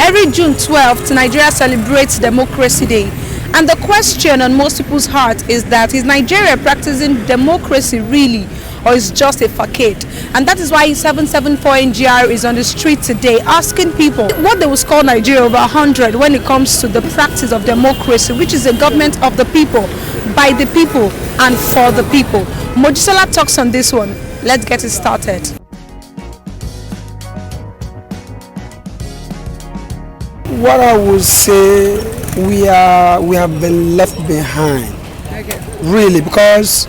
Every June 12th, Nigeria celebrates Democracy Day. And the question on most people's heart is that, is Nigeria practicing democracy really, or is just a facade? And that is why 774 NGR is on the street today asking people what they will score Nigeria over 100 when it comes to the practice of democracy, which is a government of the people, by the people, and for the people. Mojisola talks on this one. Let's get it started. What I would say, we have been left behind. Okay. Really, because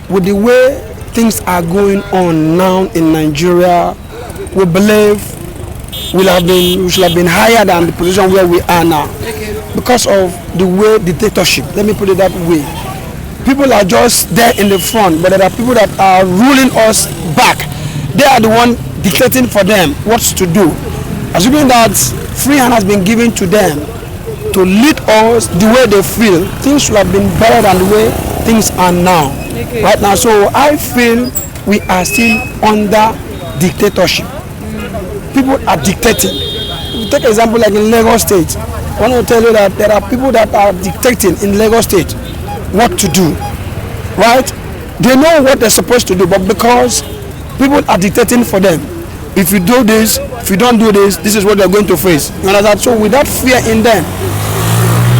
with the way things are going on now in Nigeria, we believe we should have been higher than the position where we are now. Okay. Because of the way dictatorship, let me put it that way. People are just there in the front, but there are people that are ruling us back. They are the one dictating for them what to do. Assuming that free hand has been given to them to lead us the way they feel, things should have been better than the way things are now. Okay. Right now, so I feel we are still under dictatorship. People are dictating. Take an example like in Lagos State. I want to tell you that there are people that are dictating in Lagos State what to do. Right? They know what they're supposed to do, but because people are dictating for them, if you do this, if you don't do this, this is what they're going to face. You understand? So without fear in them,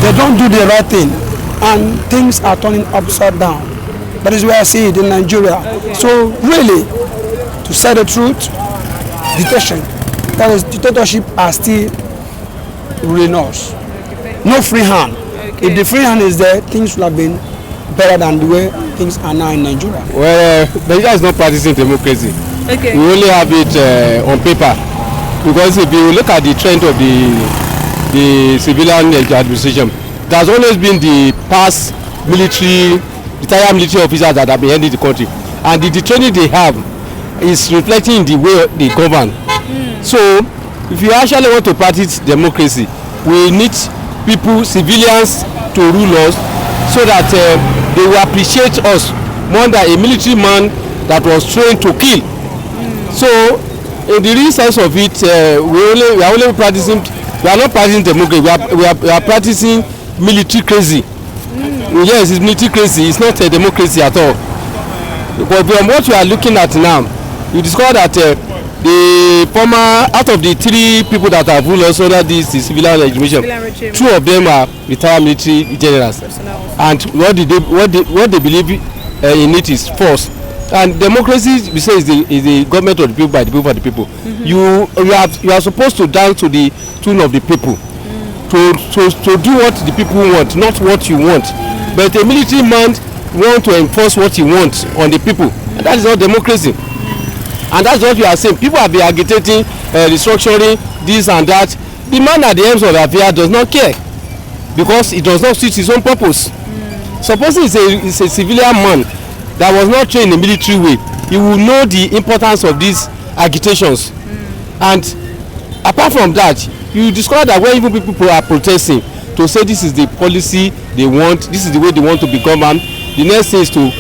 they don't do the right thing, and things are turning upside down. That is where I see it in Nigeria. Okay. So really, to say the truth, dictatorship are still ruling us. No free hand. Okay. If the free hand is there, things would have been better than the way things are now in Nigeria. Well, Nigeria is not practicing democracy. Okay. We only have it on paper, because if you look at the trend of the civilian administration, it has always been the past retired military officers that have been heading the country, and the training they have is reflecting in the way they govern. So if you actually want to practice democracy, we need people, civilians, to rule us, so that they will appreciate us more than a military man that was trained to kill. So in the real sense of it, we are not practicing democracy. We are practicing military crazy. Yes, it's military crazy. It's not a democracy at all. But from what we are looking at now, you discover that the former, out of the three people that have ruled us under the civilian regime, two of them are retired military generals. And what they believe in it is force. And democracy, we say, is the government of the people, by the people, for the people. Mm-hmm. You are supposed to dance to the tune of the people, to do what the people want, not what you want. But a military man wants to enforce what he wants on the people, and that is not democracy. And that's what we are saying. People have been agitating, restructuring this and that. The man at the end of the affair does not care, because it does not suit his own purpose. Supposing it's a civilian man that was not trained in a military way, he will know the importance of these agitations. And apart from that, you discover that when even people are protesting to say this is the policy they want, this is the way they want to be governed, the next thing is to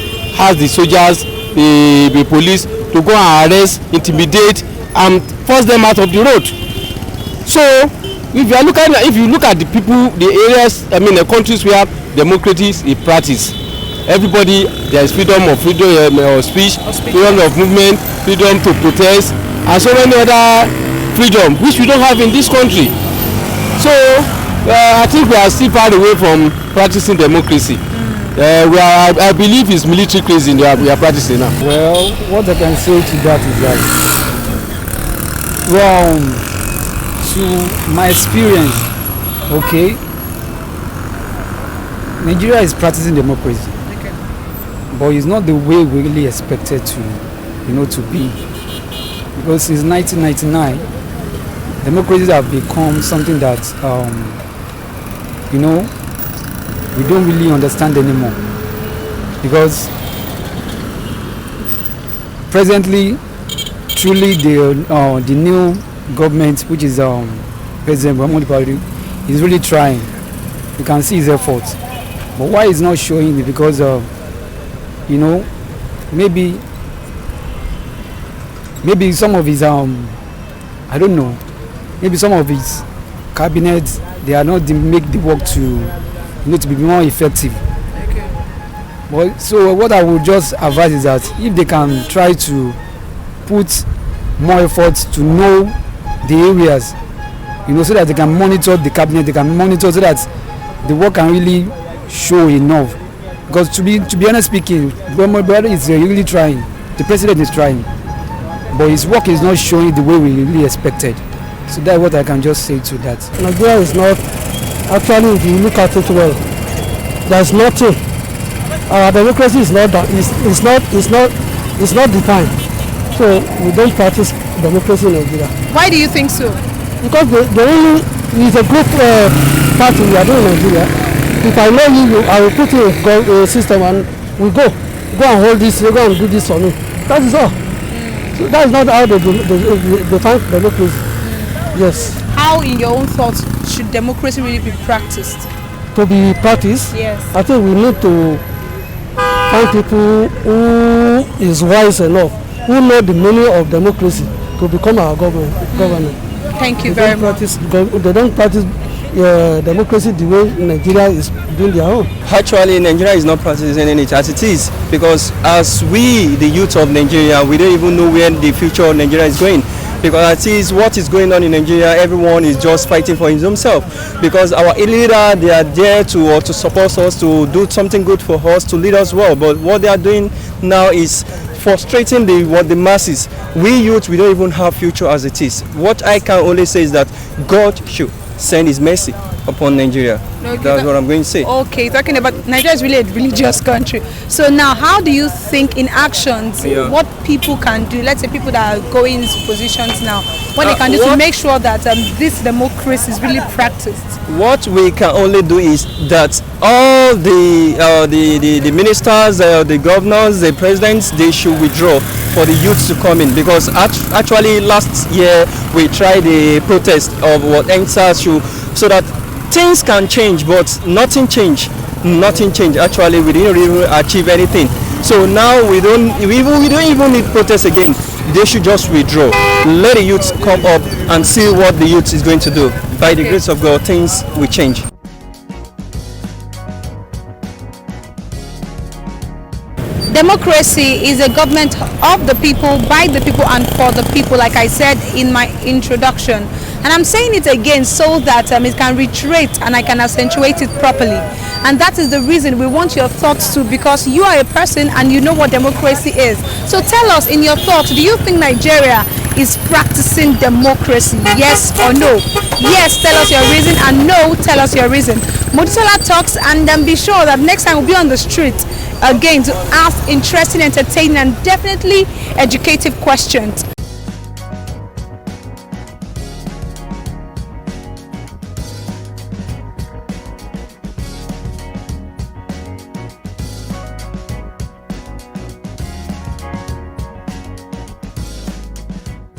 have the soldiers, the police, to go and arrest, intimidate, and force them out of the road. So if you look at the people, the areas, the countries where democracy is practiced, everybody, there is freedom of speech, freedom of movement, freedom to protest, and so many other freedom which we don't have in this country. So I think we are still far away from practicing democracy. I believe it's military crazy we are practicing now. Well, what I can say to that is that, to my experience, okay, Nigeria is practicing democracy. But it's not the way we really expected to be. Because since 1999, democracies have become something that, we don't really understand anymore. Because presently, truly the new government, which is President Muhammadu Buhari, is really trying. You can see his efforts. But why he's not showing it? Because maybe some of his maybe some of his cabinet, they are not make the work to be more effective. But so what I would just advise is that if they can try to put more effort to know the areas, so that they can monitor the cabinet, they can monitor so that the work can really show enough. Because to be honest speaking, Buhari is really trying. The president is trying, but his work is not showing the way we really expected. So that's what I can just say to that. Nigeria is not, actually, if you look at it well, there's nothing. Our democracy is not that. It's not defined. So we don't practice democracy in Nigeria. Why do you think so? Because the only is a group party we are doing in Nigeria. If I know you, I will put you in a system and we go and hold this, go and do this for me. That is all. So that is not how they define democracy. Yes. How, in your own thoughts, should democracy really be practiced? To be practiced, yes. I think we need to find people who is wise enough, who know the meaning of democracy to become our government. Thank you very much. They don't practice democracy the way Nigeria is doing their own. Actually, Nigeria is not practicing it as it is, because as we, the youth of Nigeria, we don't even know where the future of Nigeria is going. Because as is what is going on in Nigeria, everyone is just fighting for himself. Because our leader, they are there to support us, to do something good for us, to lead us well. But what they are doing now is frustrating the masses. We youth, we don't even have future as it is. What I can only say is that God should send his mercy upon Nigeria. Okay, that's what I'm going to say. Okay, talking about Nigeria is really a religious country. So now, how do you think in actions, what people can do? Let's say people that are going into positions now, what they can do to make sure that this democracy is really practiced? What we can only do is that all the ministers, the governors, the presidents, they should withdraw for the youth to come in, because actually last year we tried a protest of what NSAS should, so that things can change, but nothing changed. Actually, we didn't really achieve anything. So now we don't even need protest again. They should just withdraw. Let the youth come up and see what the youth is going to do. By the grace of God, things will change. Democracy is a government of the people, by the people, and for the people, like I said in my introduction. And I'm saying it again so that it can reiterate and I can accentuate it properly. And that is the reason we want your thoughts too, because you are a person and you know what democracy is. So tell us, in your thoughts, do you think Nigeria is practicing democracy? Yes or no? Yes, tell us your reason, and no, tell us your reason. Mojisola talks, and be sure that next time we'll be on the street again to ask interesting, entertaining, and definitely educative questions.